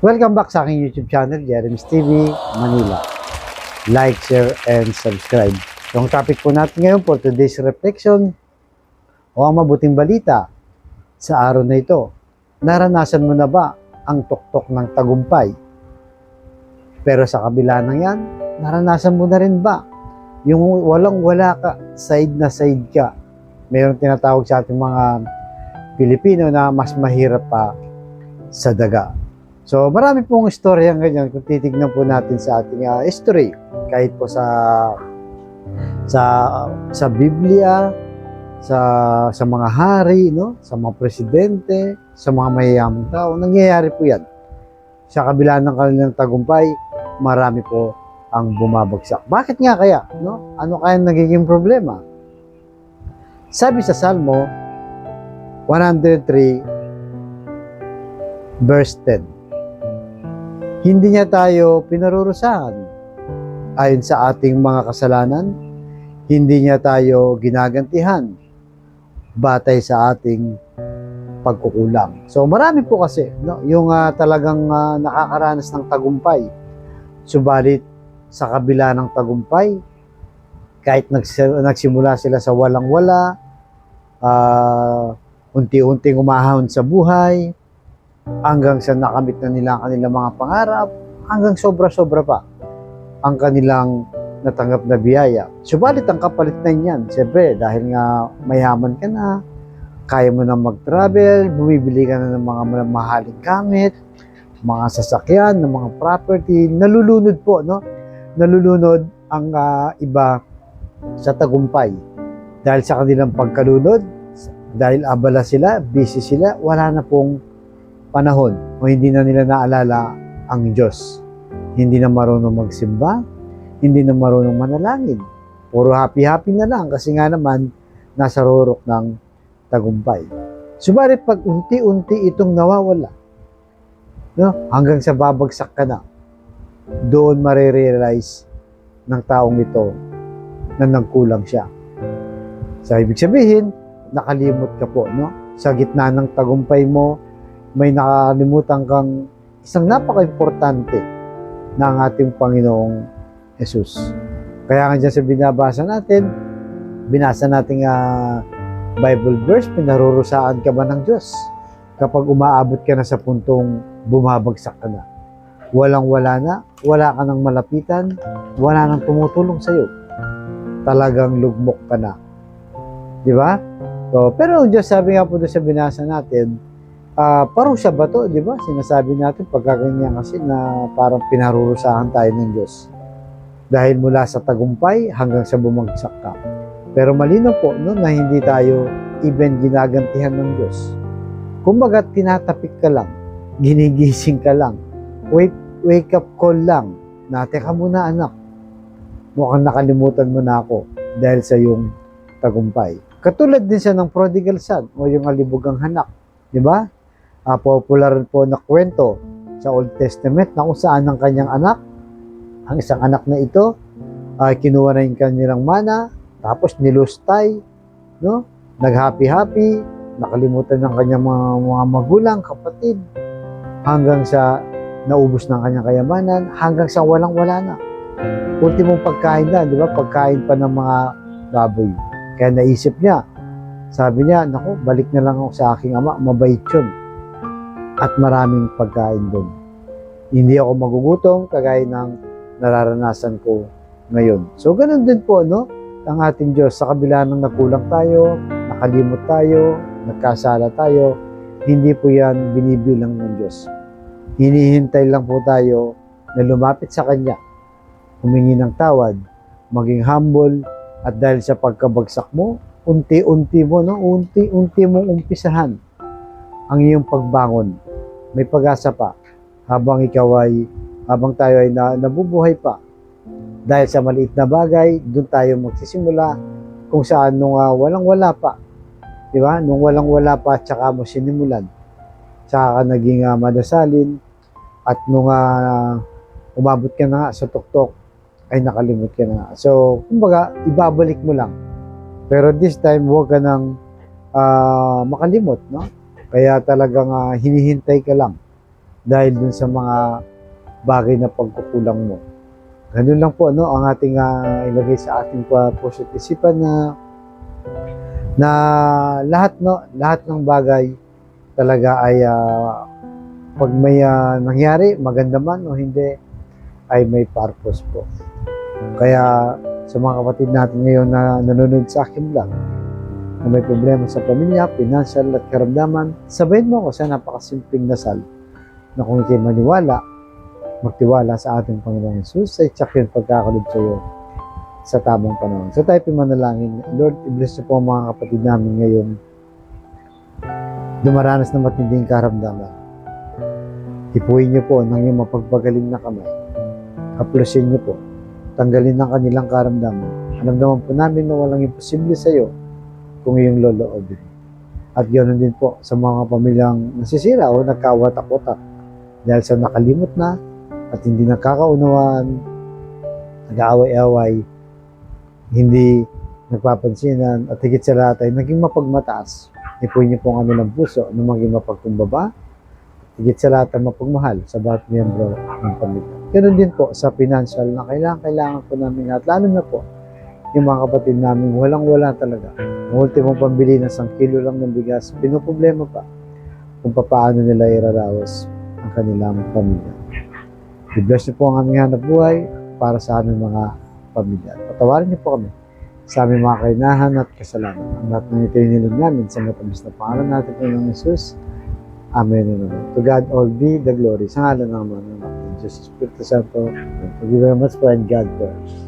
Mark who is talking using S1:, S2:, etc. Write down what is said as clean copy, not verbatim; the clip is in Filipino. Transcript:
S1: Welcome back sa aking YouTube channel, Jeremy's TV, Manila. Like, share, and subscribe. So, ang topic po natin ngayon for today's reflection o ang mabuting balita sa araw na ito. Naranasan mo na ba ang tuktok ng tagumpay? Pero sa kabila ng yan, naranasan mo na rin ba yung walang-wala ka, side na side ka? Mayroong tinatawag sa ating mga Pilipino na mas mahirap pa sa daga. So, marami pong istorya ganyan kung titignan po natin sa ating history. Kahit po sa Biblia, sa mga hari, no? Sa mga presidente, sa mga mayayamang tao, nangyayari po yan. Sa kabila ng kanilang tagumpay, marami po ang bumabagsak. Bakit nga kaya? No? Ano kaya nagiging problema? Sabi sa Salmo 103 verse 10, hindi niya tayo pinarurusahan ayon sa ating mga kasalanan, hindi niya tayo ginagantihan batay sa ating pagkukulang. So marami po kasi no, yung talagang nakakaranas ng tagumpay. Subalit sa kabila ng tagumpay, kahit nagsimula sila sa walang-wala, unti-unting umahon sa buhay, hanggang sa nakamit na nila ang kanilang mga pangarap, hanggang sobra-sobra pa ang kanilang natanggap na biyaya. Subalit ang kapalit na niyan, siyempre dahil nga mayaman ka na, kaya mo na mag-travel, bumibili ka na ng mga mahaling gamit, mga sasakyan, ng mga property, nalulunod po, no? Nalulunod ang iba sa tagumpay. Dahil sa kanilang pagkalunod, dahil abala sila, busy sila, wala na pong panahon o hindi na nila naalala ang Diyos. Hindi na marunong magsimba, hindi na marunong manalangin. Puro happy-happy na lang kasi nga naman nasa rurok ng tagumpay. Subalit pag unti-unti itong nawawala, no, hanggang sa babagsak ka na, doon marirealize ng taong ito na nagkulang siya. So, ibig sabihin, nakalimot ka po, no? Sa gitna ng tagumpay mo, may nakalimutan kang isang napaka-importante ng ating Panginoong Jesus. Kaya nga dyan sa binasa nating Bible verse, pinarurusaan ka ba ng Diyos? Kapag umaabot ka na sa puntong bumabagsak ka na. Walang-wala na, wala ka nang malapitan, wala nang tumutulong sa'yo. Talagang lugmok ka na. Di ba? So, pero Diyos, sabi nga po doon sa binasa natin, parusa ba to, di ba? Sinasabi natin pagkaganyan kasi na parang pinarurusahan tayo ng Diyos. Dahil mula sa tagumpay hanggang sa bumagsak ka. Pero malinaw po no, na hindi tayo even ginagantihan ng Diyos. Kumbaga tinatapik ka lang, ginigising ka lang, wake up call lang, na teka muna anak, mukhang nakalimutan mo na ako dahil sa iyong tagumpay. Katulad din siya ng prodigal son o yung alibugang hanak, di ba? Popular po na kwento sa Old Testament na kung saan ang kanyang anak, ang isang anak na ito, kinuha na yung kanilang mana, tapos nilustay, no? Nag-happy-happy, nakalimutan ng kanyang mga magulang, kapatid, hanggang sa naubos ng kanyang kayamanan, hanggang sa walang-wala na. Ultimong pagkain na, di ba? Pagkain pa ng mga baboy. Kaya naisip niya, sabi niya, naku, balik na lang ako sa aking ama, mabait yun. At maraming pagkain doon. Hindi ako magugutom kagaya ng nararanasan ko ngayon. So, ganun din po, no? Ang ating Diyos, sa kabila ng nakulang tayo, nakalimot tayo, nagkasala tayo, hindi po yan binibilang ng Diyos. Hinihintay lang po tayo na lumapit sa Kanya, humingi ng tawad, maging humble, at dahil sa pagkabagsak mo, unti-unti mo, no? Unti-unti mong umpisahan ang iyong pagbangon. May pag-asa pa habang tayo ay nabubuhay pa. Dahil sa maliit na bagay, doon tayo magsisimula kung saan nung walang-wala pa. Di ba? Nung walang-wala pa, tsaka mo sinimulan. Tsaka ka naging madasalin. At nung umabot ka na nga sa tuktok, ay nakalimot ka na. So, kumbaga, ibabalik mo lang. Pero this time, huwag ka nang makalimot, no? Kaya talagang hinihintay ka lang dahil dun sa mga bagay na pagkukulang mo. Ganun lang po ang ating ilagay sa ating puso at isipan na lahat ng bagay talaga ay pag may nangyari, maganda man o hindi, ay may purpose po. Kaya sa mga kapatid natin ngayon na nanonood sa aking vlog, na may problema sa pamilya, financial at karamdaman, sabayin mo ako sa napakasimpleng dasal na kung ikay maniwala, magtiwala sa ating Panginoong Hesus, ay tsak yun pagkakalob sa iyo sa tamang panahon. So tayo manalangin. Lord, i-bless niyo po ang mga kapatid namin ngayon dumaranas ng matinding karamdaman. Tipuin niyo po ng iyong mapagpagaling na kamay. Haplusin niyo po. Tanggalin ng kanilang karamdaman. Alam naman po namin na walang imposible sa iyo kung iyong loloobin. At ganoon din po sa mga pamilyang nasisira o nagkawatak-watak dahil sa nakalimot na at hindi nakakaunawaan, nag-aaway-away, hindi nagpapansinan, at higit sa lahat ay naging mapagmataas. Ipuin niyo po ang kanilang puso na maging mapagkumbaba, higit sa lahat ang mapagmahal sa bawat miyembro ng pamilya. Ganun din po sa financial na kailangan po namin at lalo na po yung mga kapatid namin walang-wala talaga. Ang ultimong pambili ng 1 kilo lang ng bigas, pinoproblema pa kung paano nila iraraos ang kanilang pamilya. I-bless niyo po ang aming hanap buhay para sa aming mga pamilya. Patawarin niyo po kami sa aming mga kainahan at kasalanan. Ang lahat ng ito inilang namin sa matamis na pangalan natin ng Jesus. Amen and amen. To God all be the glory. Sa ngalan ng mga ng Jesus Espiritu Santo. Thank you very much, friend. God bless.